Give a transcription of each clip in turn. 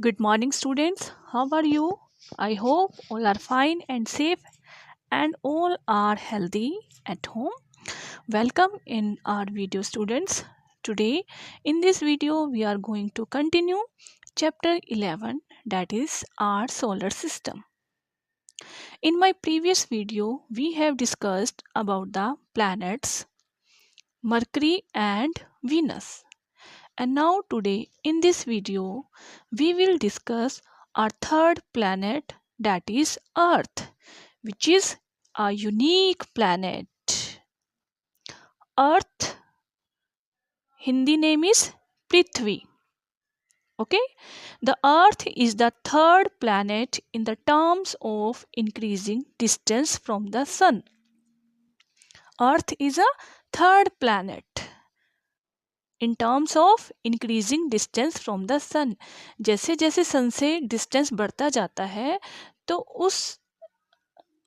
Good morning, students. How are you? I hope all are fine and safe and all are healthy at home. Welcome in our video, students. Today, in this video, we are going to continue chapter 11, that is our solar system. In my previous video, we have discussed about the planets Mercury and Venus. And now today in this video we will discuss our third planet, that is Earth, which is a unique planet. Earth Hindi name is Prithvi. Okay, the Earth is the third planet in the terms of increasing distance from the sun. Earth is a third planet in terms of increasing distance from the sun. जैसे जैसे सन से distance बढ़ता जाता है तो उस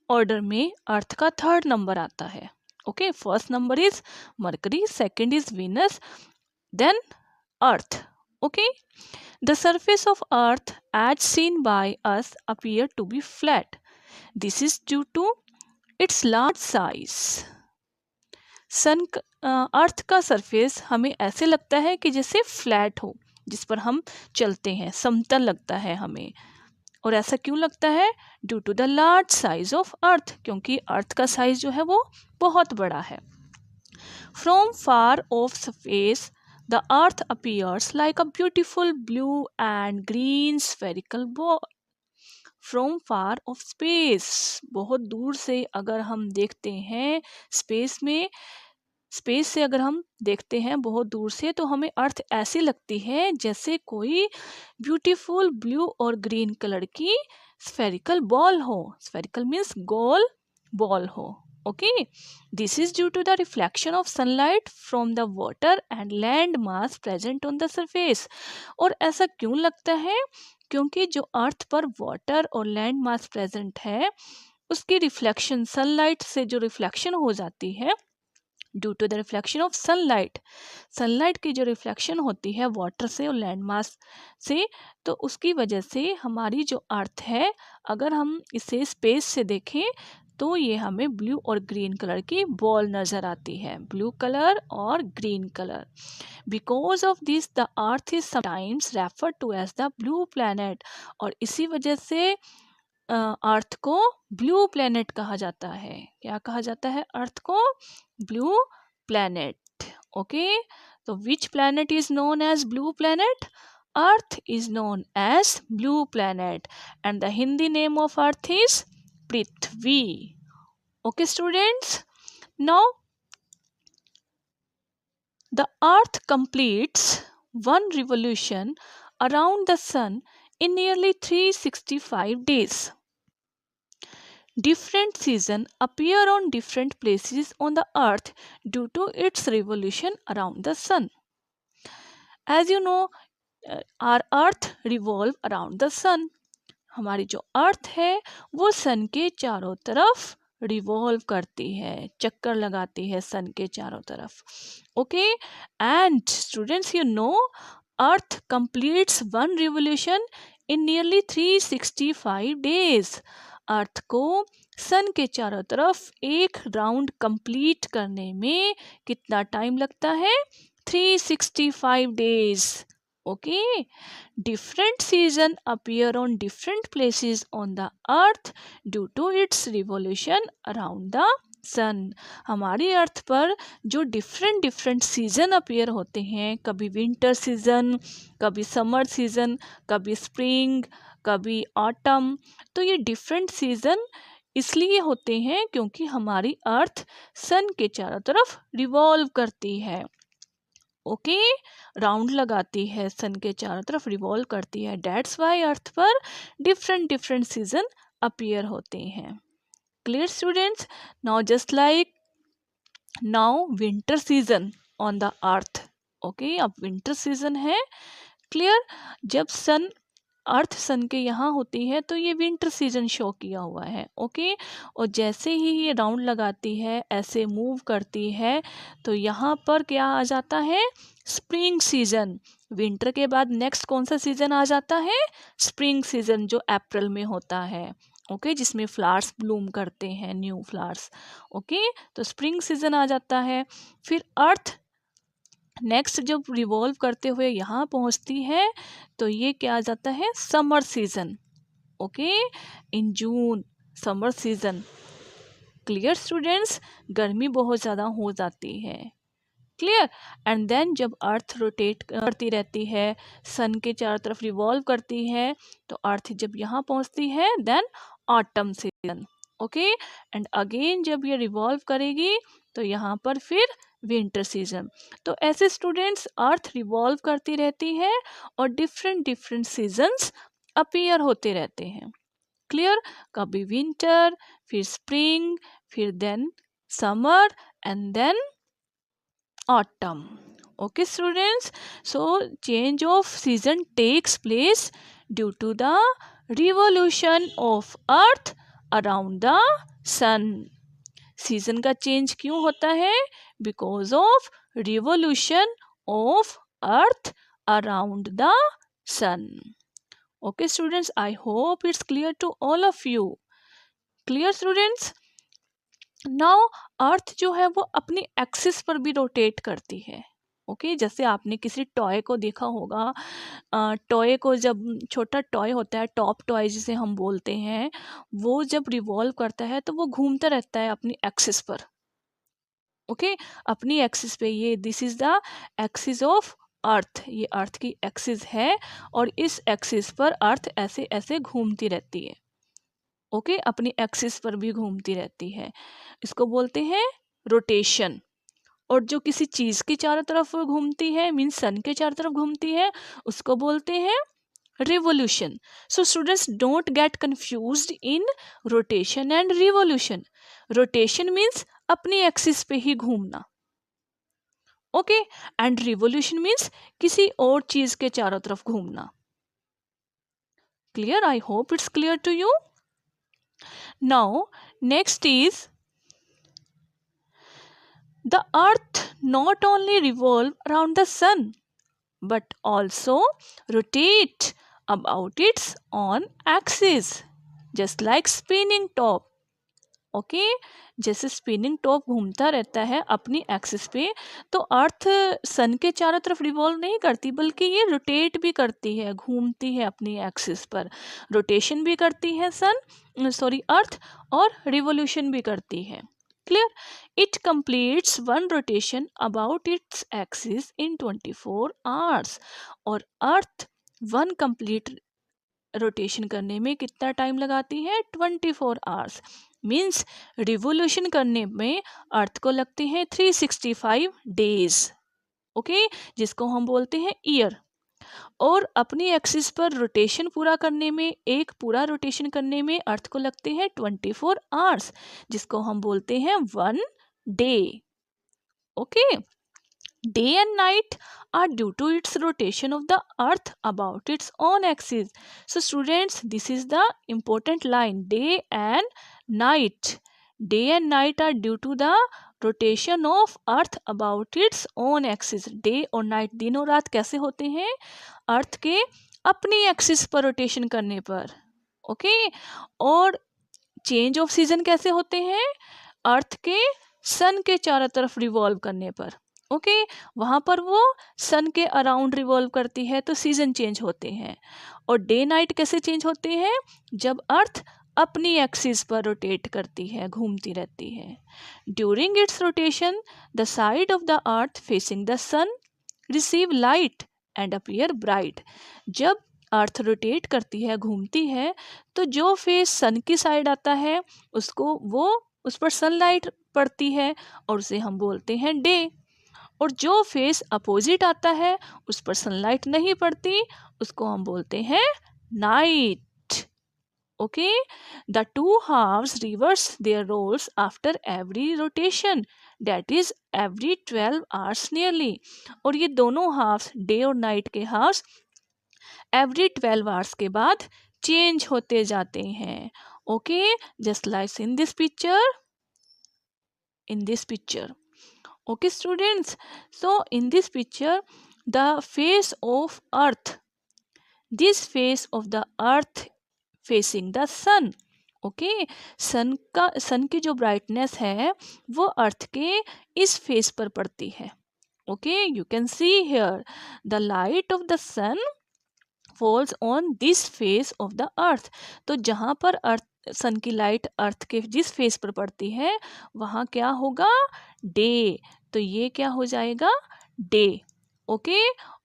order में अर्थ का थर्ड नंबर आता है. Okay, first number is Mercury, second is Venus, then earth. Okay, the surface of earth as seen by us appear to be flat. This is due to its large size. Sun earth का surface हमें ऐसे लगता है कि जैसे flat हो, जिस पर हम चलते हैं, समतल लगता है हमें. और ऐसा क्यों लगता है? Due to the large size of earth, क्योंकि अर्थ का साइज जो है वो बहुत बड़ा है. From far of space the earth appears like a beautiful blue and green spherical ball. From far of space, बहुत दूर से अगर हम देखते हैं, स्पेस से अगर हम देखते हैं बहुत दूर से, तो हमें अर्थ ऐसी लगती है जैसे कोई ब्यूटीफुल ब्लू और ग्रीन कलर की स्फेरिकल बॉल हो. स्फेरिकल मीन्स गोल बॉल हो. Okay, this is due to the reflection of sunlight from the water and land mass present on the surface. और ऐसा क्यों लगता है? क्योंकि जो अर्थ पर वाटर और लैंड मास प्रेजेंट है, उसकी रिफ्लेक्शन सनलाइट से जो रिफ्लेक्शन हो जाती है, due to the reflection of sunlight की जो रिफ्लेक्शन होती है वाटर से और लैंड मास से, तो उसकी वजह से हमारी जो अर्थ है, अगर हम इसे स्पेस से देखें तो ये हमें ब्लू और ग्रीन कलर की बॉल नज़र आती है. ब्लू कलर और green colour. Because of this the earth is sometimes refer to as the blue planet. और इसी वजह से अर्थ को ब्लू प्लैनेट कहा जाता है. क्या कहा जाता है अर्थ को? Blue planet. ओके, तो which planet is known as blue planet? Earth is known as blue planet and the Hindi name of earth is Prithvi. Okay students, now the earth completes one revolution around the sun in nearly 365 days. Different seasons appear on different places on the earth due to its revolution around the sun. As you know, our earth revolve around the sun. हमारी जो अर्थ है वो सन के चारों तरफ revolve करती है, चक्कर लगाती है सन के चारों तरफ. Okay, and students, you know earth completes one revolution in nearly 365 days. Earth को सन के चारों तरफ एक राउंड कंप्लीट करने में कितना टाइम लगता है? 365 days. Okay, different seasons appear on different places on the earth due to its revolution around the sun. हमारी अर्थ पर जो डिफरेंट सीजन अपीयर होते हैं, कभी विंटर सीजन, कभी समर सीजन, कभी स्प्रिंग, कभी ऑटम, तो ये डिफरेंट सीजन इसलिए होते हैं क्योंकि हमारी अर्थ सन के चारों तरफ रिवॉल्व करती है. ओके, राउंड लगाती है, सन के चारों तरफ रिवॉल्व करती है. डेट्स वाई अर्थ पर डिफरेंट सीजन अपीयर होते हैं. Clear students? Now just like now winter season on the earth. Okay, अब विंटर सीजन है. क्लियर? जब सन अर्थ सन के यहाँ होती है तो ये विंटर सीजन शो किया हुआ है। ओके, और जैसे ही ये राउंड लगाती है, ऐसे मूव करती है, तो यहाँ पर क्या आ जाता है, स्प्रिंग सीजन। विंटर के बाद नेक्स्ट कौन सा सीजन आ जाता है, स्प्रिंग सीजन, जो अप्रैल में होता है। ओके, जिसमें फ्लावर्स ब्लूम करते हैं, न्यू फ्लावर्स। ओके, तो स्प्रिंग सीजन आ जाता है। फिर अर्थ नेक्स्ट जब रिवॉल्व करते हुए यहाँ पहुँचती है तो ये क्या आ जाता है, समर सीजन। ओके, इन जून, समर सीजन। क्लियर स्टूडेंट्स, गर्मी बहुत ज़्यादा हो जाती है। क्लियर। एंड देन जब अर्थ रोटेट करती रहती है, सन के चारों तरफ रिवॉल्व करती है, तो अर्थ जब यहाँ पहुँचती है, then autumn season. Okay, and again जब ये रिवॉल्व करेगी तो यहाँ पर फिर विंटर सीजन। तो ऐसे स्टूडेंट्स अर्थ रिवॉल्व करती रहती है और डिफरेंट डिफरेंट सीजन्स अपीयर होते रहते हैं। क्लियर। कभी विंटर, फिर स्प्रिंग, फिर then summer, and then autumn. Okay students, so change of season takes place due to the revolution of earth around the sun. Season का चेंज क्यों होता है, because of revolution of earth around the sun. Okay students, I hope it's clear to all of you. Clear students. Now earth जो है वो अपनी axis पर भी रोटेट करती है. ओके, जैसे आपने किसी टॉय को देखा होगा, टॉय को जब छोटा टॉय होता है, टॉप टॉय जिसे हम बोलते हैं, वो जब रिवॉल्व करता है तो वो घूमता रहता है अपनी एक्सिस पर. ओके, अपनी एक्सिस पे. ये this is the axis of earth. ये अर्थ की एक्सिस है और इस एक्सिस पर अर्थ ऐसे ऐसे घूमती रहती है. ओके, अपनी एक्सिस पर भी घूमती रहती है. इसको बोलते हैं रोटेशन. और जो किसी चीज के चारों तरफ घूमती है, मीन्स सन के चारों तरफ घूमती है, उसको बोलते हैं revolution. So students, don't get confused in rotation and revolution. Rotation means अपनी एक्सिस पे ही घूमना. ओके, एंड रिवोल्यूशन मीन्स किसी और चीज के चारों तरफ घूमना. Clear? I hope it's clear to you. Now, next is the earth not only revolve around the sun but also rotate about its own axis, just like spinning top. Okay, जैसे spinning top घूमता रहता है अपनी axis पे, तो अर्थ सन के चारों तरफ रिवॉल्व नहीं करती, बल्कि ये रोटेट भी करती है, घूमती है अपनी एक्सिस पर. रोटेशन भी करती है अर्थ, और रिवोल्यूशन भी करती है. Clear? It completes one rotation about its axis in 24 hours. और अर्थ वन कंप्लीट रोटेशन करने में कितना टाइम लगाती है, 24 आवर्स. मीन्स रिवोल्यूशन करने में अर्थ को लगते हैं 365 डेज. ओके, जिसको हम बोलते हैं ईयर. और अपनी एक्सिस पर रोटेशन पूरा करने में, एक पूरा रोटेशन करने में अर्थ को लगते हैं 24 आवर्स, जिसको हम बोलते हैं 1 day. Okay, day and night are due to its rotation of the earth about its own axis. So students, this is the important line, day and night. Day and night are due to the rotation of earth about its own axis. Day और night दिनों रात कैसे होते हैं, अर्थ के अपनी axis पर rotation करने पर. ओके, और चेंज ऑफ सीजन कैसे होते हैं, अर्थ के सन के चारों तरफ रिवॉल्व करने पर. ओके, वहाँ पर वो सन के अराउंड रिवॉल्व करती है तो सीजन चेंज होते हैं. और डे नाइट कैसे चेंज होते हैं, जब अर्थ अपनी एक्सिस पर रोटेट करती है, घूमती रहती है. During its rotation the side of the earth facing the sun receive light and appear bright. जब अर्थ रोटेट करती है, घूमती है, तो जो फेस सन की साइड आता है उसको वो उस पर सनलाइट पड़ती है और उसे हम बोलते हैं डे. और जो फेस अपोजिट आता है उस पर सनलाइट नहीं पड़ती, उसको हम बोलते हैं night. Okay, the two halves reverse their roles after every rotation, that is every 12 hours nearly. और ये दोनों हाफ्स, डे और नाइट के हाफ्स, एवरी 12 आवर्स के बाद चेंज होते जाते हैं. Okay, just like in this picture. Okay students, so in this picture the face of earth, this face of the earth facing the sun. Okay, sun की जो ब्राइटनेस है वो अर्थ के इस फेस पर पड़ती है. Okay, you can see here the light of the sun falls on this face of the earth. तो जहाँ पर अर्थ सन की लाइट अर्थ के जिस फेस पर पड़ती है वहाँ क्या होगा, डे. तो ये क्या हो जाएगा, डे. ओके,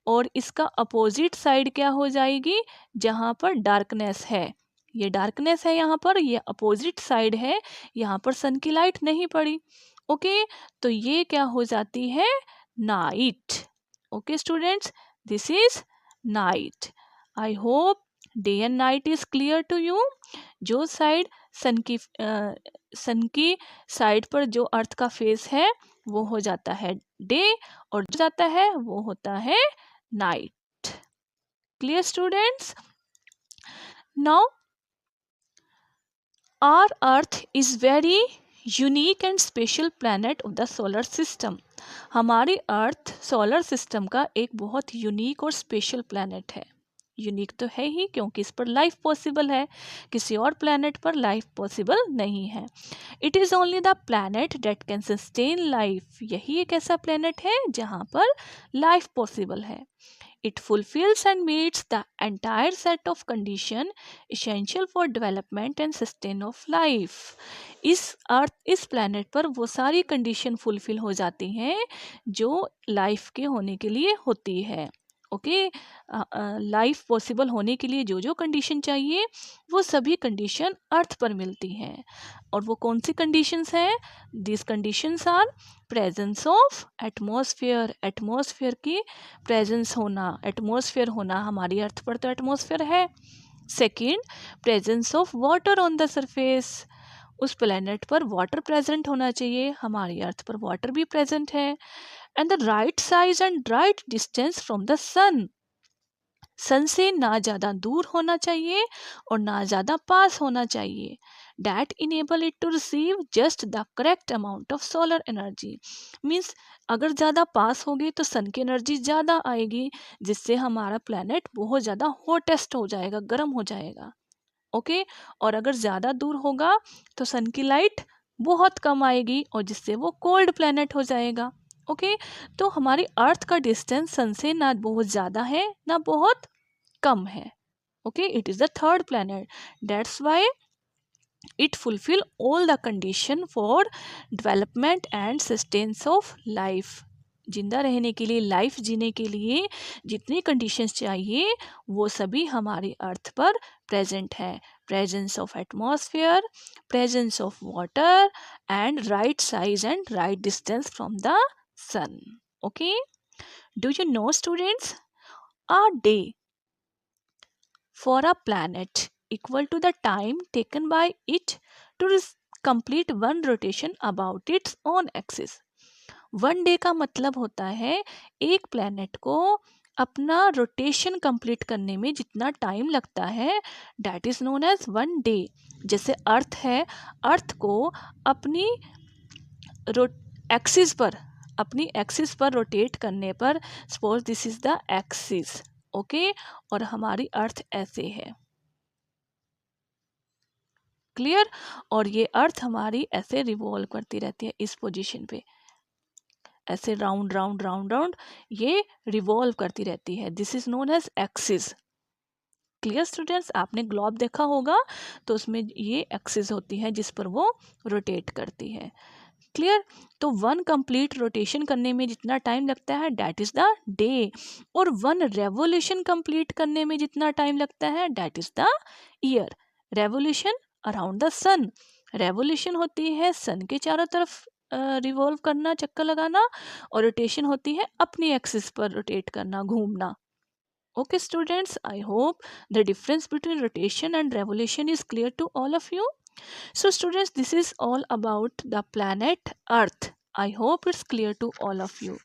और इसका अपोजिट साइड क्या हो जाएगी, जहाँ पर डार्कनेस है. ये डार्कनेस है यहाँ पर, ये अपोजिट साइड है, यहाँ पर सन की लाइट नहीं पड़ी. ओके, तो ये क्या हो जाती है, night. Okay students, this is night. I hope day and night is clear to you. जो साइड सन की साइड पर जो अर्थ का फेस है वो हो जाता है डे, और जो जाता है वो होता है night. Clear students? Now our earth is very unique and special planet of the solar system. हमारी अर्थ सोलर सिस्टम का एक बहुत यूनिक और स्पेशल प्लैनेट है. यूनिक तो है ही क्योंकि इस पर लाइफ पॉसिबल है, किसी और प्लैनेट पर लाइफ पॉसिबल नहीं है. It is only the planet date can sustain life. यही एक ऐसा प्लैनेट है जहाँ पर लाइफ पॉसिबल है. It fulfills and meets the entire set of condition essential for development and sustain of life. इस प्लैनेट पर वो सारी कंडीशन फुलफिल हो जाती हैं जो लाइफ के होने के लिए होती है. ओके, लाइफ पॉसिबल होने के लिए जो जो कंडीशन चाहिए वो सभी कंडीशन अर्थ पर मिलती हैं. और वो कौन सी कंडीशंस हैं? This conditions are presence of atmosphere. Atmosphere की प्रेजेंस होना, एटमॉस्फेयर होना. हमारी अर्थ पर तो एटमॉस्फेयर है. Second, presence of water on the surface. उस प्लेनेट पर वाटर प्रेजेंट होना चाहिए. हमारी अर्थ पर वाटर भी प्रेजेंट है. And the right size and right distance from the sun. Sun से ना ज़्यादा दूर होना चाहिए और ना ज़्यादा पास होना चाहिए. That enable it to receive just the correct amount of solar energy. Means अगर ज़्यादा पास होगी तो सन की एनर्जी ज़्यादा आएगी, जिससे हमारा प्लैनेट बहुत ज़्यादा हॉटेस्ट हो जाएगा, गर्म हो जाएगा. ओके, और अगर ज़्यादा दूर होगा तो सन की लाइट बहुत कम आएगी और जिससे वो कोल्ड प्लैनेट हो जाएगा. ओके, तो हमारी अर्थ का डिस्टेंस सन से ना बहुत ज़्यादा है ना बहुत कम है. Okay, it is the third planet. That's why it fulfill all the condition for development and sustenance of life. जिंदा रहने के लिए, लाइफ जीने के लिए जितनी कंडीशंस चाहिए वो सभी हमारी अर्थ पर प्रेजेंट है. Presence of atmosphere, presence of water and right size and right distance from the sun. Okay, do you know students, a day for a planet equal to the time taken by it to complete one rotation about its own axis. One day का मतलब होता है एक planet को अपना rotation complete करने में जितना टाइम लगता है, that is known as one day. जैसे अर्थ है, अर्थ को अपनी एक्सिस पर रोटेट करने पर, suppose this is the axis. Okay, और हमारी अर्थ ऐसे है. क्लियर? और ये अर्थ हमारी ऐसे रिवॉल्व करती रहती है इस पोजीशन पे, ऐसे राउंड राउंड राउंड राउंड ये रिवॉल्व करती रहती है. This is known as axis. Clear students? आपने ग्लोब देखा होगा तो उसमें ये एक्सिस होती है जिस पर वो रोटेट करती है. क्लियर? तो वन कंप्लीट रोटेशन करने में जितना टाइम लगता है दैट इज द डे, और वन रेवोल्यूशन कंप्लीट करने में जितना टाइम लगता है that is the year. Revolution around the sun, revolution होती है सन के चारों तरफ रिवॉल्व करना, चक्कर लगाना, और रोटेशन होती है अपनी एक्सिस पर रोटेट करना, घूमना. Okay students, I hope the difference between rotation and revolution is clear to all of you. So students, this is all about the planet Earth. I hope it's clear to all of you.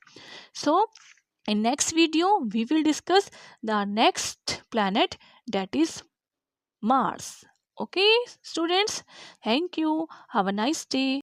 So In next video we will discuss the next planet, that is Mars. Okay students, thank you, have a nice day.